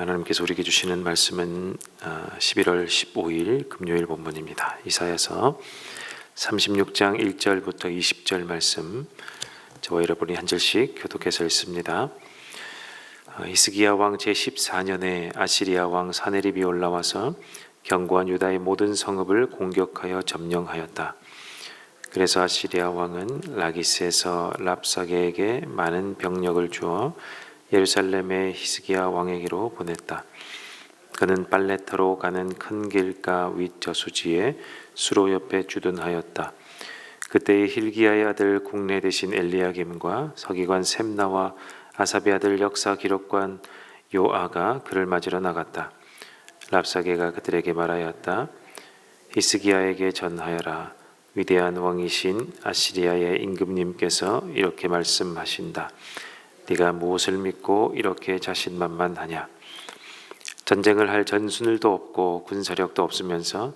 하나님께서 우리에게 주시는 말씀은 11월 15일 금요일 본문입니다. 이사야서 36장 1절부터 20절 말씀, 저와 여러분이 한 절씩 교독해서 읽습니다. 히스기야 왕 제14년에 아시리아 왕 사네립이 올라와서 견고한 유다의 모든 성읍을 공격하여 점령하였다. 그래서 아시리아 왕은 라기스에서 랍사게에게 많은 병력을 주어 예루살렘의 히스기야 왕에게로 보냈다. 그는 빨레터로 가는 큰 길가 윗 저수지에 수로 옆에 주둔하였다. 그때의 힐기야의 아들 국내 대신 엘리야김과 서기관 셈나와 아삽의 아들 역사 기록관 요아가 그를 맞으러 나갔다. 랍사게가 그들에게 말하였다. 히스기야에게 전하여라. 위대한 왕이신 아시리아의 임금님께서 이렇게 말씀하신다. 네가 무엇을 믿고 이렇게 자신만만하냐? 전쟁을 할 전술도 없고 군사력도 없으면서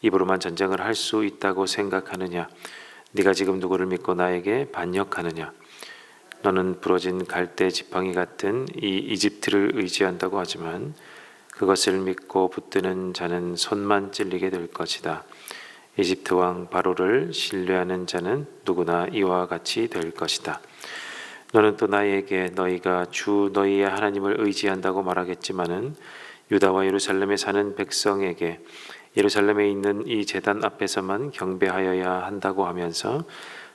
입으로만 전쟁을 할 수 있다고 생각하느냐? 네가 지금 누구를 믿고 나에게 반역하느냐? 너는 부러진 갈대 지팡이 같은 이 이집트를 의지한다고 하지만 그것을 믿고 붙드는 자는 손만 찔리게 될 것이다. 이집트 왕 바로를 신뢰하는 자는 누구나 이와 같이 될 것이다. 너는 또 나에게 너희가 주 너희의 하나님을 의지한다고 말하겠지만은 유다와 예루살렘에 사는 백성에게 예루살렘에 있는 이 제단 앞에서만 경배하여야 한다고 하면서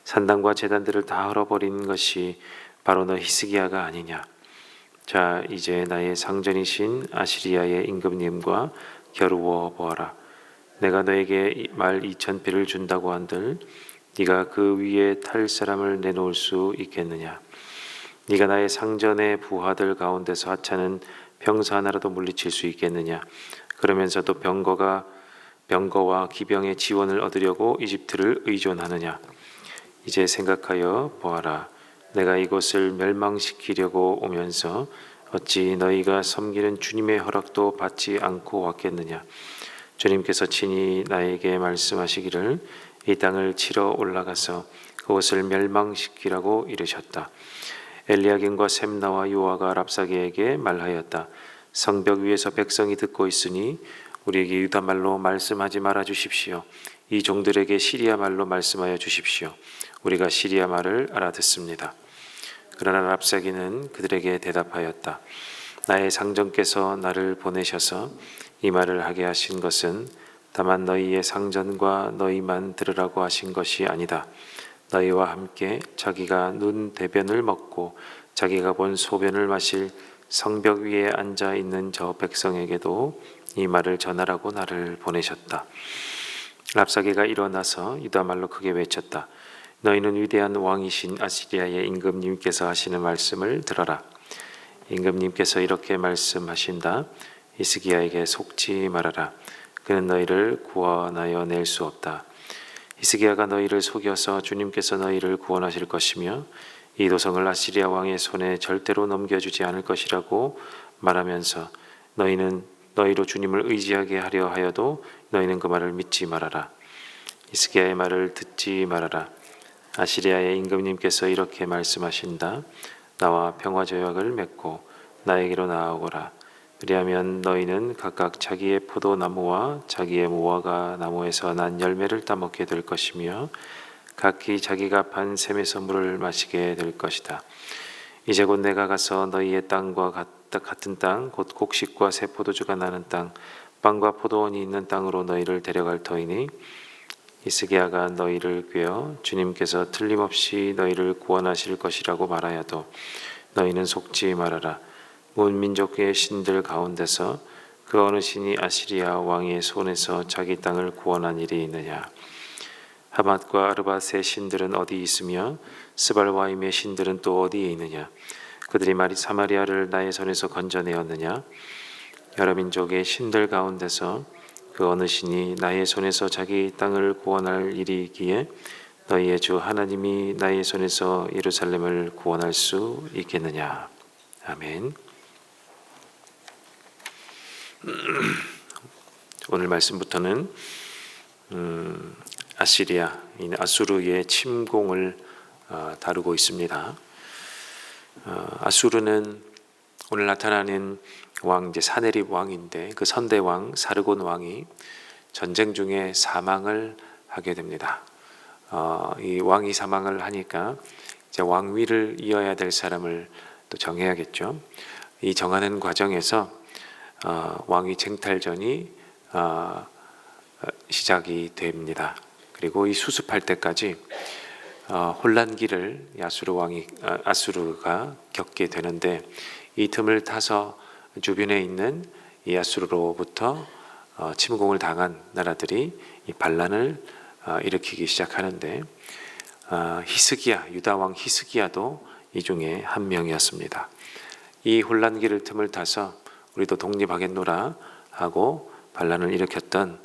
산당과 제단들을 다 헐어버린 것이 바로 너 히스기야가 아니냐. 자, 이제 나의 상전이신 아시리아의 임금님과 겨루어 보아라. 내가 너에게 말 2000배를 준다고 한들 네가 그 위에 탈 사람을 내놓을 수 있겠느냐. 네가 나의 상전의 부하들 가운데서 하찮은 병사 하나라도 물리칠 수 있겠느냐. 그러면서도 병거와 기병의 지원을 얻으려고 이집트를 의존하느냐. 이제 생각하여 보아라. 내가 이곳을 멸망시키려고 오면서 어찌 너희가 섬기는 주님의 허락도 받지 않고 왔겠느냐. 주님께서 친히 나에게 말씀하시기를 이 땅을 치러 올라가서 그곳을 멸망시키라고 이르셨다. 엘리야김과 셈나와 요아가 랍사게에게 말하였다. 성벽 위에서 백성이 듣고 있으니 우리에게 유다 말로 말씀하지 말아 주십시오. 이 종들에게 시리아 말로 말씀하여 주십시오. 우리가 시리아 말을 알아듣습니다. 그러나 랍사게는 그들에게 대답하였다. 나의 상전께서 나를 보내셔서 이 말을 하게 하신 것은 다만 너희의 상전과 너희만 들으라고 하신 것이 아니다. 너희와 함께 자기가 눈 대변을 먹고 자기가 본 소변을 마실 성벽 위에 앉아 있는 저 백성에게도 이 말을 전하라고 나를 보내셨다. 랍사게가 일어나서 유다 말로 크게 외쳤다. 너희는 위대한 왕이신 아시리아의 임금님께서 하시는 말씀을 들어라. 임금님께서 이렇게 말씀하신다. 히스기야에게 속지 말아라. 그는 너희를 구원하여 낼 수 없다. 히스기야가 너희를 속여서 주님께서 너희를 구원하실 것이며 이 도성을 아시리아 왕의 손에 절대로 넘겨주지 않을 것이라고 말하면서 너희로 주님을 의지하게 하려 하여도 너희는 그 말을 믿지 말아라. 히스기야의 말을 듣지 말아라. 아시리아의 임금님께서 이렇게 말씀하신다. 나와 평화조약을 맺고 나에게로 나아오거라. 그리하면 너희는 각각 자기의 포도나무와 자기의 무화과 나무에서 난 열매를 따먹게 될 것이며 각기 자기가 판 샘에서 물을 마시게 될 것이다. 이제 곧 내가 가서 너희의 땅과 같은 땅, 곧 곡식과 새 포도주가 나는 땅, 빵과 포도원이 있는 땅으로 너희를 데려갈 터이니 히스기야가 너희를 꾀어 주님께서 틀림없이 너희를 구원하실 것이라고 말하여도 너희는 속지 말아라. 문민족의 신들 가운데서 그 어느 신이 아시리아 왕의 손에서 자기 땅을 구원한 일이 있느냐. 하맛과 아르밧의 신들은 어디 있으며 스발와임의 신들은 또 어디에 있느냐. 그들이 사마리아를 나의 손에서 건져내었느냐. 여러 민족의 신들 가운데서 그 어느 신이 나의 손에서 자기 땅을 구원할 일이 있기에 너희의 주 하나님이 나의 손에서 예루살렘을 구원할 수 있겠느냐. 아멘. 오늘 말씀부터는 아시리아, 아수르의 침공을 다루고 있습니다. 아수르는 오늘 나타나는 왕 이제 사네립 왕인데 그 선대 왕 사르곤 왕이 전쟁 중에 사망을 하게 됩니다. 이 왕이 사망을 하니까 이제 왕위를 이어야 될 사람을 또 정해야겠죠. 이 정하는 과정에서 왕위 쟁탈전이 시작이 됩니다. 그리고 이 수습할 때까지 혼란기를 아수르가 겪게 되는데 이 틈을 타서 주변에 있는 이 아수르로부터 침공을 당한 나라들이 이 반란을 일으키기 시작하는데 유다 왕 히스기야도 이 중에 한 명이었습니다. 이 혼란기를 틈을 타서 우리도 독립하겠노라 하고 반란을 일으켰던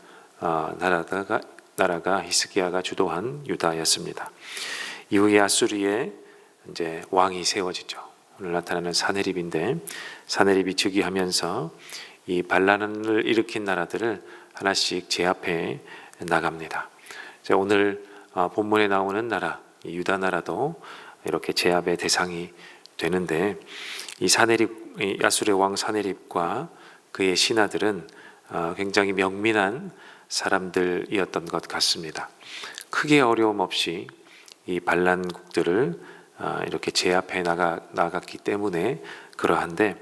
나라가 히스기야가 주도한 유다였습니다. 이후에 아수르의 이제 왕이 세워지죠. 오늘 나타나는 사네립인데 사네립이 즉위하면서 이 반란을 일으킨 나라들을 하나씩 제압해 나갑니다. 오늘 본문에 나오는 나라 유다 나라도 이렇게 제압의 대상이 되는데 이 아수르의 왕 사네립과 그의 신하들은 굉장히 명민한 사람들이었던 것 같습니다. 크게 어려움 없이 이 반란국들을 이렇게 제압해 나갔기 때문에 그러한데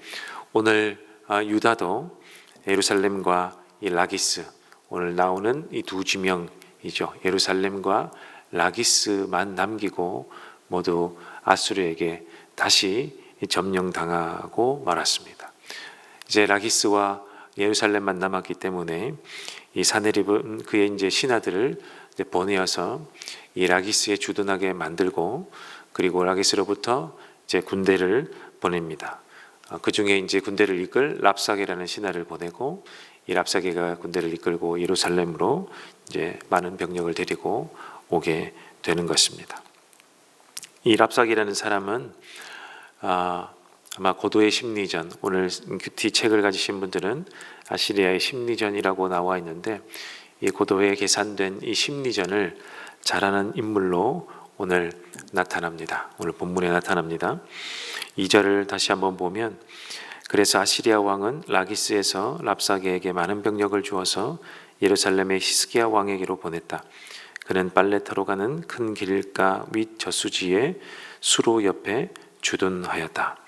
오늘 유다도 예루살렘과 이 라기스 오늘 나오는 이 두 지명이죠. 예루살렘과 라기스만 남기고 모두 아수르에게 다시 점령당하고 말았습니다. 이제 라기스와 예루살렘만 남았기 때문에 이 사네립은 그의 이제 신하들을 이제 보내어서 이 라기스에 주둔하게 만들고 그리고 라기스로부터 이제 군대를 보냅니다. 그 중에 이제 군대를 이끌 랍사게라는 신하를 보내고 이 랍사게가 군대를 이끌고 예루살렘으로 이제 많은 병력을 데리고 오게 되는 것입니다. 이 랍사게라는 사람은 아마 고도의 심리전, 오늘 큐티 책을 가지신 분들은 아시리아의 심리전이라고 나와 있는데 이 고도에 계산된 이 심리전을 잘하는 인물로 오늘 나타납니다. 오늘 본문에 나타납니다. 2절을 다시 한번 보면 그래서 아시리아 왕은 라기스에서 랍사게에게 많은 병력을 주어서 예루살렘의 히스기야 왕에게로 보냈다. 그는 빨레타로 가는 큰 길가 윗 저수지의 수로 옆에 주둔하였다.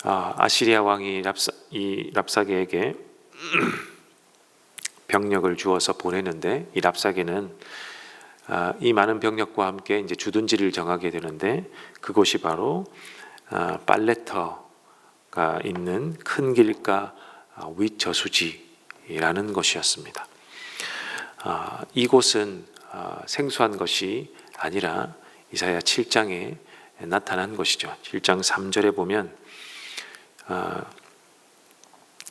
아시리아 왕이 랍사게에게 병력을 주어서 보내는데 이 랍사게는 이 많은 병력과 함께 이제 주둔지를 정하게 되는데 그곳이 바로 빨레터가 있는 큰 길가 윗 저수지라는 것이었습니다. 이곳은 생소한 것이 아니라 이사야 7장에 나타난 것이죠. 7장 3절에 보면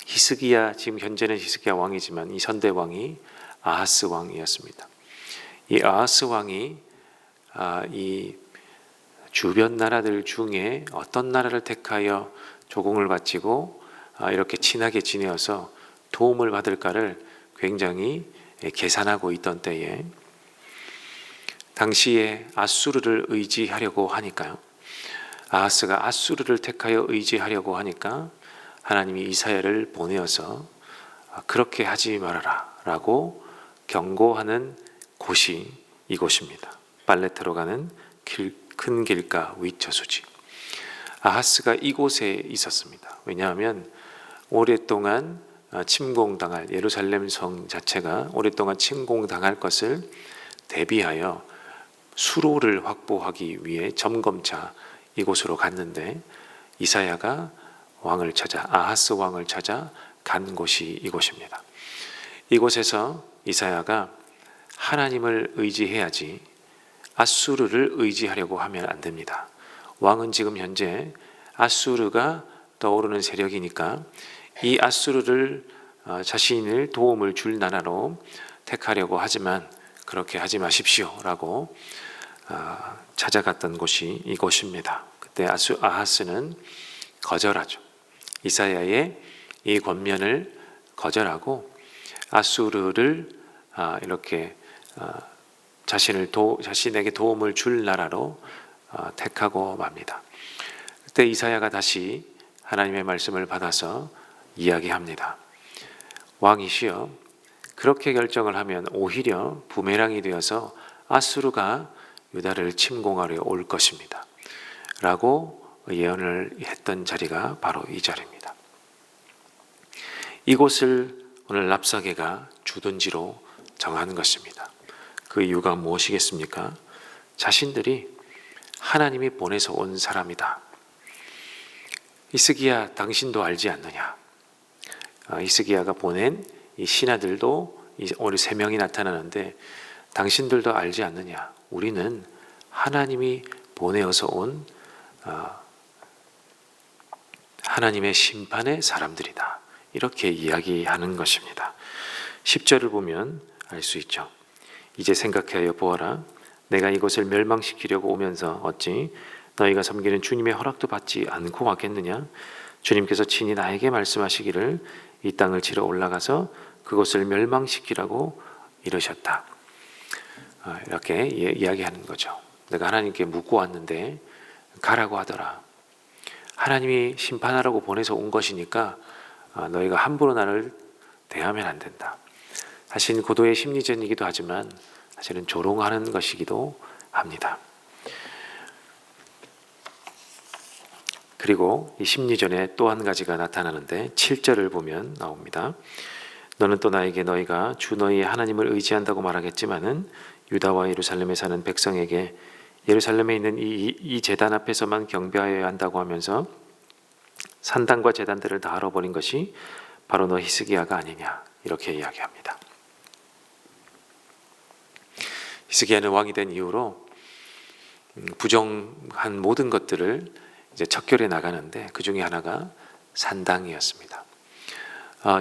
히스기야, 지금 현재는 히스기야 왕이지만 이 선대 왕이 아하스 왕이었습니다. 이 아하스 왕이 이 주변 나라들 중에 어떤 나라를 택하여 조공을 바치고 이렇게 친하게 지내어서 도움을 받을까를 굉장히 계산하고 있던 때에 당시에 아수르를 의지하려고 하니까요. 아하스가 아수르를 택하여 의지하려고 하니까 하나님이 이사야를 보내어서 그렇게 하지 말아라 라고 경고하는 곳이 이곳입니다. 빨레타로 가는 큰 길가 윗 저수지. 아하스가 이곳에 있었습니다. 왜냐하면 오랫동안 침공당할 예루살렘 성 자체가 오랫동안 침공당할 것을 대비하여 수로를 확보하기 위해 점검차 이곳으로 갔는데 이사야가 아하스 왕을 찾아 간 곳이 이곳입니다. 이곳에서 이사야가 하나님을 의지해야지 아수르를 의지하려고 하면 안 됩니다. 왕은 지금 현재 아수르가 떠오르는 세력이니까 이 아수르를 자신을 도움을 줄 나라로 택하려고 하지만 그렇게 하지 마십시오 라고 찾아갔던 곳이 이곳입니다. 그때 아하스는 거절하죠. 이사야의 이 권면을 거절하고 아수르를 이렇게 자신에게 도움을 줄 나라로 택하고 맙니다. 그때 이사야가 다시 하나님의 말씀을 받아서 이야기합니다. 왕이시여, 그렇게 결정을 하면 오히려 부메랑이 되어서 아수르가 유다를 침공하려 올 것입니다. 라고 예언을 했던 자리가 바로 이 자리입니다. 이곳을 오늘 랍사게가 주둔지로 정한 것입니다. 그 이유가 무엇이겠습니까? 자신들이 하나님이 보내서 온 사람이다. 히스기야, 당신도 알지 않느냐? 히스기야가 보낸 이 신하들도 오늘 3명이 나타나는데 당신들도 알지 않느냐? 우리는 하나님이 보내어서 온 하나님의 심판의 사람들이다. 이렇게 이야기하는 것입니다. 10절을 보면 알 수 있죠. 이제 생각하여 보아라. 내가 이곳을 멸망시키려고 오면서 어찌 너희가 섬기는 주님의 허락도 받지 않고 왔겠느냐? 주님께서 친히 나에게 말씀하시기를 이 땅을 치러 올라가서 그곳을 멸망시키라고 이러셨다. 이렇게 이야기하는 거죠. 내가 하나님께 묻고 왔는데 가라고 하더라. 하나님이 심판하라고 보내서 온 것이니까 너희가 함부로 나를 대하면 안 된다. 사실 고도의 심리전이기도 하지만 사실은 조롱하는 것이기도 합니다. 그리고 이 심리전에 또 한 가지가 나타나는데 7절을 보면 나옵니다. 너는 또 나에게 너희가 주 너희의 하나님을 의지한다고 말하겠지만은 유다와 예루살렘에 사는 백성에게 예루살렘에 있는 이 제단 앞에서만 경배하여야 한다고 하면서 산당과 제단들을 다 헐어버린 것이 바로 너 히스기야가 아니냐, 이렇게 이야기합니다. 히스기야는 왕이 된 이후로 부정한 모든 것들을 이제 척결해 나가는데 그 중에 하나가 산당이었습니다.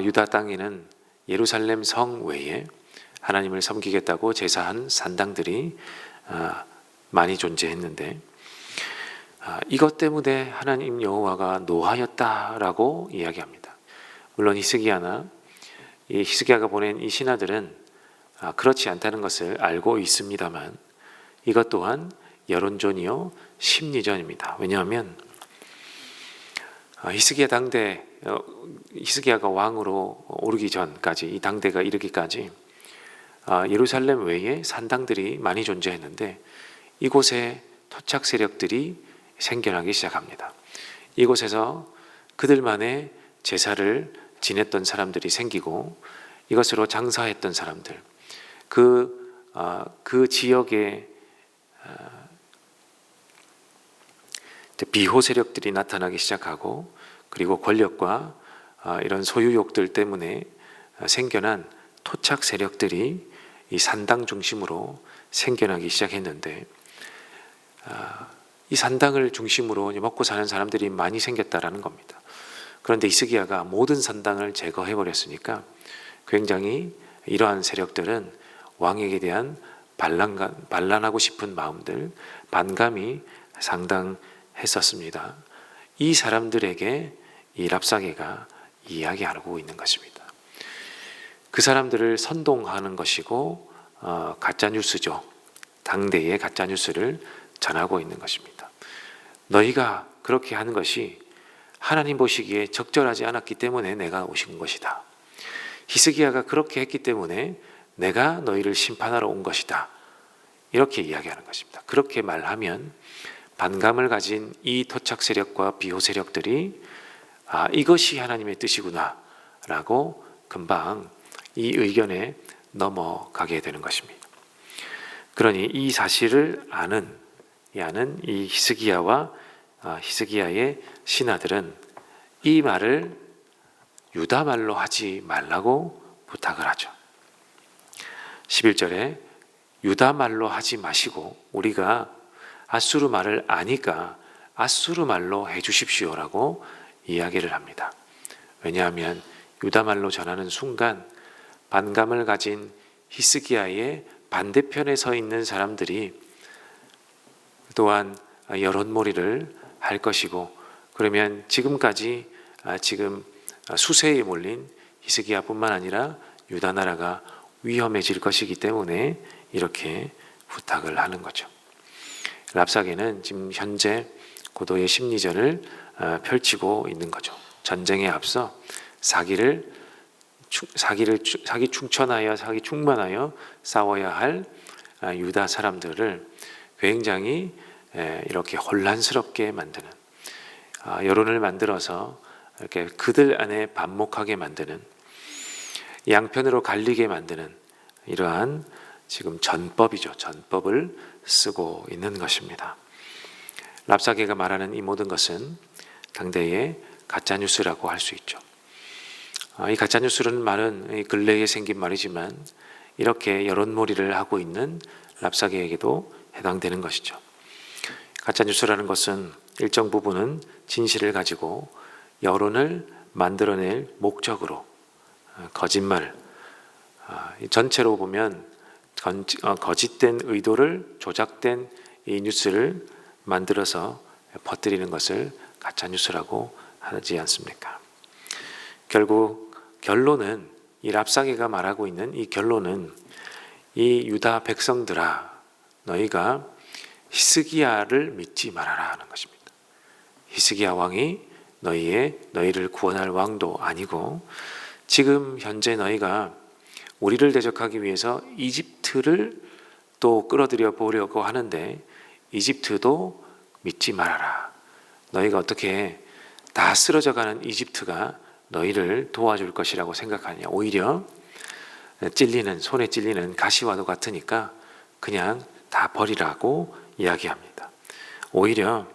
유다 땅에는 예루살렘 성 외에 하나님을 섬기겠다고 제사한 산당들이 많이 존재했는데 이것 때문에 하나님 여호와가 노하였다라고 이야기합니다. 물론 히스기야나 이 히스기야가 보낸 이 신하들은 그렇지 않다는 것을 알고 있습니다만 이것 또한 여론전이요 심리전입니다. 왜냐하면 히스기야 당대 히스기야가 왕으로 오르기 전까지 이 당대가 이르기까지 예루살렘 외에 산당들이 많이 존재했는데 이곳에 토착 세력들이 생겨나기 시작합니다. 이곳에서 그들만의 제사를 지냈던 사람들이 생기고 이것으로 장사했던 사람들, 그 지역에 비호 세력들이 나타나기 시작하고 그리고 권력과 이런 소유욕들 때문에 생겨난 토착 세력들이 이 산당 중심으로 생겨나기 시작했는데 이 산당을 중심으로 먹고 사는 사람들이 많이 생겼다라는 겁니다. 그런데 히스기야가 모든 산당을 제거해버렸으니까 굉장히 이러한 세력들은 왕에게 대한 반란하고 싶은 마음들, 반감이 상당했었습니다. 이 사람들에게 이 랍사게가 이야기하고 있는 것입니다. 그 사람들을 선동하는 것이고 가짜뉴스죠. 당대의 가짜뉴스를 전하고 있는 것입니다. 너희가 그렇게 하는 것이 하나님 보시기에 적절하지 않았기 때문에 내가 오신 것이다. 히스기야가 그렇게 했기 때문에 내가 너희를 심판하러 온 것이다. 이렇게 이야기하는 것입니다. 그렇게 말하면 반감을 가진 이 토착 세력과 비호 세력들이 이것이 하나님의 뜻이구나 라고 금방 이 의견에 넘어가게 되는 것입니다. 그러니 이 사실을 아는 이 히스기야와 히스기야의 신하들은 이 말을 유다 말로 하지 말라고 부탁을 하죠. 11절에 유다 말로 하지 마시고 우리가 아수르 말을 아니까 아수르 말로 해주십시오라고 이야기를 합니다. 왜냐하면 유다 말로 전하는 순간 반감을 가진 히스기야의 반대편에 서 있는 사람들이 또한 여론몰이를 할 것이고 그러면 지금까지 지금 수세에 몰린 히스기야뿐만 아니라 유다 나라가 위험해질 것이기 때문에 이렇게 부탁을 하는 거죠. 랍사게는 지금 현재 고도의 심리전을 펼치고 있는 거죠. 전쟁에 앞서 사기 충천하여 사기 충만하여 싸워야 할 유다 사람들을 굉장히 이렇게 혼란스럽게 만드는, 여론을 만들어서 이렇게 그들 안에 반목하게 만드는, 양편으로 갈리게 만드는 이러한 지금 전법이죠. 전법을 쓰고 있는 것입니다. 랍사게가 말하는 이 모든 것은 당대의 가짜뉴스라고 할 수 있죠. 이 가짜뉴스라는 말은 근래에 생긴 말이지만 이렇게 여론몰이를 하고 있는 랍사게에게도 해당되는 것이죠. 가짜뉴스라는 것은 일정 부분은 진실을 가지고 여론을 만들어낼 목적으로 거짓말, 전체로 보면 거짓된 의도를 조작된 이 뉴스를 만들어서 퍼뜨리는 것을 가짜뉴스라고 하지 않습니까? 결국 결론은, 이 랍사게가 말하고 있는 이 결론은, 이 유다 백성들아 너희가 히스기야를 믿지 말아라 하는 것입니다. 히스기야 왕이 너희를 구원할 왕도 아니고, 지금 현재 너희가 우리를 대적하기 위해서 이집트를 또 끌어들여 보려고 하는데 이집트도 믿지 말아라. 너희가 어떻게 다 쓰러져가는 이집트가 너희를 도와줄 것이라고 생각하냐. 오히려 손에 찔리는 가시와도 같으니까 그냥 다 버리라고 이야기합니다. 오히려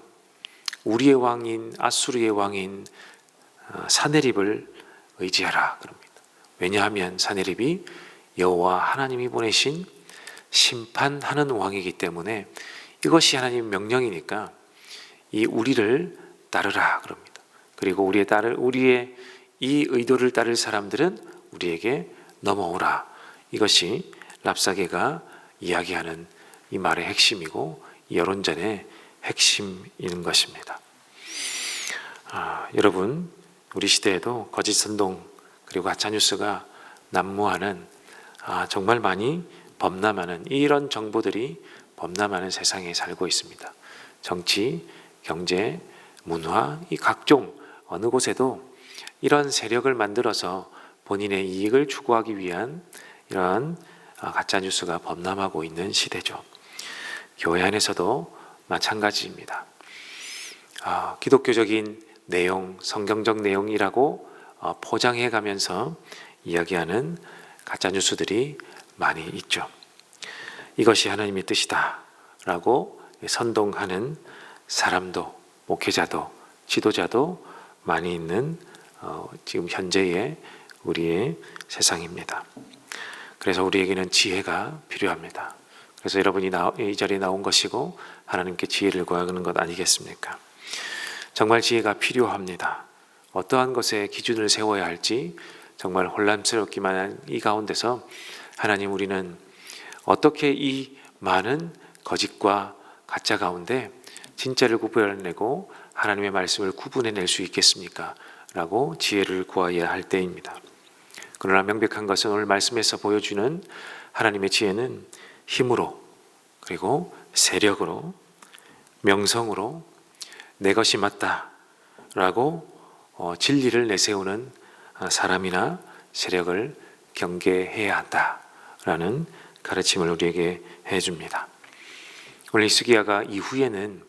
우리의 왕인 아수르의 왕인 사네립을 의지하라 그럽니다. 왜냐하면 사네립이 여호와 하나님이 보내신 심판하는 왕이기 때문에 이것이 하나님 명령이니까 이 우리를 따르라 그럽니다. 그리고 우리의 이 의도를 따를 사람들은 우리에게 넘어오라. 이것이 랍사게가 이야기하는 이 말의 핵심이고 여론전의 핵심인 것입니다. 여러분, 우리 시대에도 거짓 선동 그리고 가짜뉴스가 난무하는, 정말 많이 범람하는, 이런 정보들이 범람하는 세상에 살고 있습니다. 정치, 경제, 문화, 이 각종 어느 곳에도 이런 세력을 만들어서 본인의 이익을 추구하기 위한 이러한 가짜뉴스가 범람하고 있는 시대죠. 교회 안에서도 마찬가지입니다. 기독교적인 내용, 성경적 내용이라고 포장해 가면서 이야기하는 가짜뉴스들이 많이 있죠. 이것이 하나님의 뜻이다 라고 선동하는 사람도, 목회자도, 지도자도 많이 있는 지금 현재의 우리의 세상입니다. 그래서 우리에게는 지혜가 필요합니다. 그래서 여러분이 이 자리에 나온 것이고 하나님께 지혜를 구하는 것 아니겠습니까? 정말 지혜가 필요합니다. 어떠한 것에 기준을 세워야 할지 정말 혼란스럽기만 한 이 가운데서 하나님, 우리는 어떻게 이 많은 거짓과 가짜 가운데 진짜를 구별해내고 하나님의 말씀을 구분해낼 수 있겠습니까? 라고 지혜를 구해야 할 때입니다. 그러나 명백한 것은 오늘 말씀에서 보여주는 하나님의 지혜는 힘으로, 그리고 세력으로, 명성으로 내 것이 맞다 라고 진리를 내세우는 사람이나 세력을 경계해야 한다라는 가르침을 우리에게 해줍니다. 오늘 히스기야가 이후에는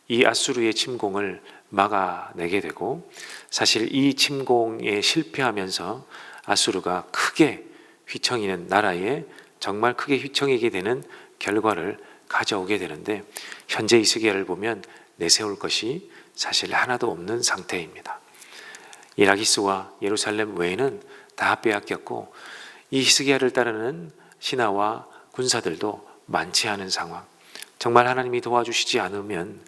이 아수르의 침공을 막아내게 되고, 사실 이 침공에 실패하면서 아수르가 크게 휘청이는, 나라에 정말 크게 휘청이게 되는 결과를 가져오게 되는데, 현재 히스기야를 보면 내세울 것이 사실 하나도 없는 상태입니다. 이 라기스와 예루살렘 외에는 다 빼앗겼고, 이 히스기야를 따르는 신하와 군사들도 많지 않은 상황. 정말 하나님이 도와주시지 않으면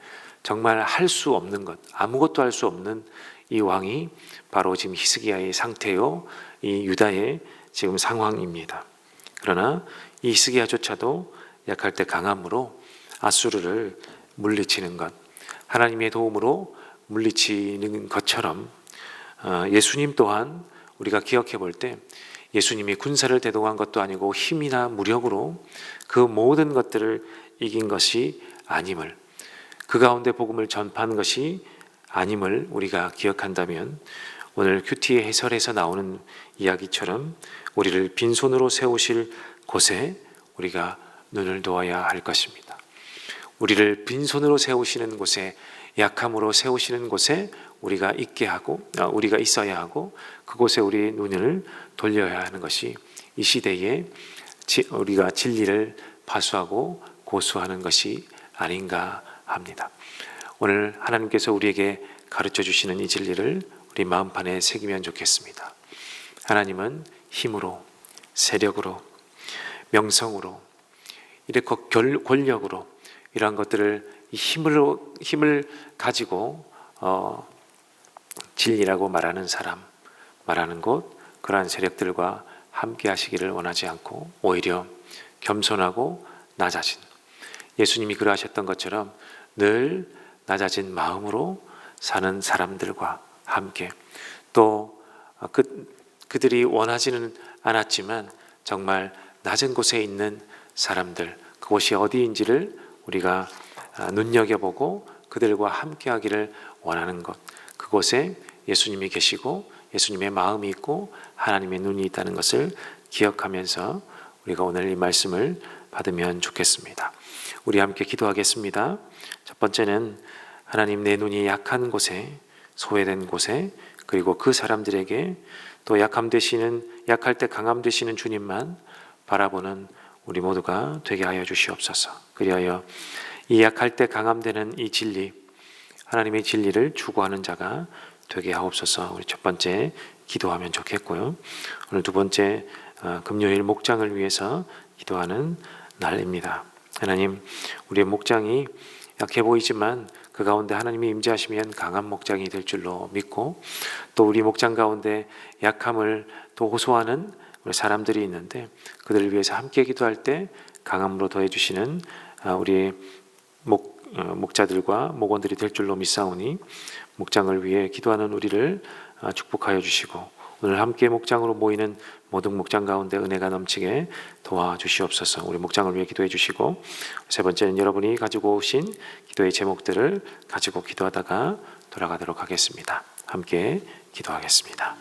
정말 할 수 없는 것, 아무것도 할 수 없는 이 왕이 바로 지금 히스기야의 상태요, 이 유다의 지금 상황입니다. 그러나 이 히스기야조차도 약할 때 강함으로 아수르를 물리치는 것, 하나님의 도움으로 물리치는 것처럼 예수님 또한 우리가 기억해 볼 때 예수님이 군사를 대동한 것도 아니고 힘이나 무력으로 그 모든 것들을 이긴 것이 아님을, 그 가운데 복음을 전파한 것이 아님을 우리가 기억한다면 오늘 큐티의 해설에서 나오는 이야기처럼 우리를 빈손으로 세우실 곳에 우리가 눈을 놓아야 할 것입니다. 우리를 빈손으로 세우시는 곳에, 약함으로 세우시는 곳에 우리가 있어야 하고 그곳에 우리의 눈을 돌려야 하는 것이 이 시대에 우리가 진리를 파수하고 고수하는 것이 아닌가 합니다. 오늘 하나님께서 우리에게 가르쳐 주시는 이 진리를 우리 마음판에 새기면 좋겠습니다. 하나님은 힘으로, 세력으로, 명성으로, 이렇게 권력으로 이러한 것들을 힘을 가지고 진리라고 말하는 사람, 말하는 곳, 그러한 세력들과 함께 하시기를 원하지 않고 오히려 겸손하고 낮아진, 예수님이 그러하셨던 것처럼 늘 낮아진 마음으로 사는 사람들과 함께, 또 그들이 원하지는 않았지만 정말 낮은 곳에 있는 사람들, 그곳이 어디인지를 우리가 눈여겨보고 그들과 함께하기를 원하는 것, 그곳에 예수님이 계시고 예수님의 마음이 있고 하나님의 눈이 있다는 것을 기억하면서 우리가 오늘 이 말씀을 받으면 좋겠습니다. 우리 함께 기도하겠습니다. 첫 번째는 하나님, 내 눈이 약한 곳에, 소외된 곳에, 그리고 그 사람들에게 또 약할 때 강함 되시는 주님만 바라보는 우리 모두가 되게 하여 주시옵소서. 그리하여 이 약할 때 강함되는 이 진리, 하나님의 진리를 추구하는 자가 되게 하옵소서. 우리 첫 번째 기도하면 좋겠고요. 오늘 두 번째 금요일 목장을 위해서 기도하는 날입니다. 하나님, 우리의 목장이 약해 보이지만 그 가운데 하나님이 임재하시면 강한 목장이 될 줄로 믿고, 또 우리 목장 가운데 약함을 또 호소하는 우리 사람들이 있는데 그들을 위해서 함께 기도할 때 강함으로 더해주시는 우리 목자들과 목원들이 될 줄로 믿사오니 목장을 위해 기도하는 우리를 축복하여 주시고 오늘 함께 목장으로 모이는 모든 목장 가운데 은혜가 넘치게 도와주시옵소서. 우리 목장을 위해 기도해 주시고, 세 번째는 여러분이 가지고 오신 기도의 제목들을 가지고 기도하다가 돌아가도록 하겠습니다. 함께 기도하겠습니다.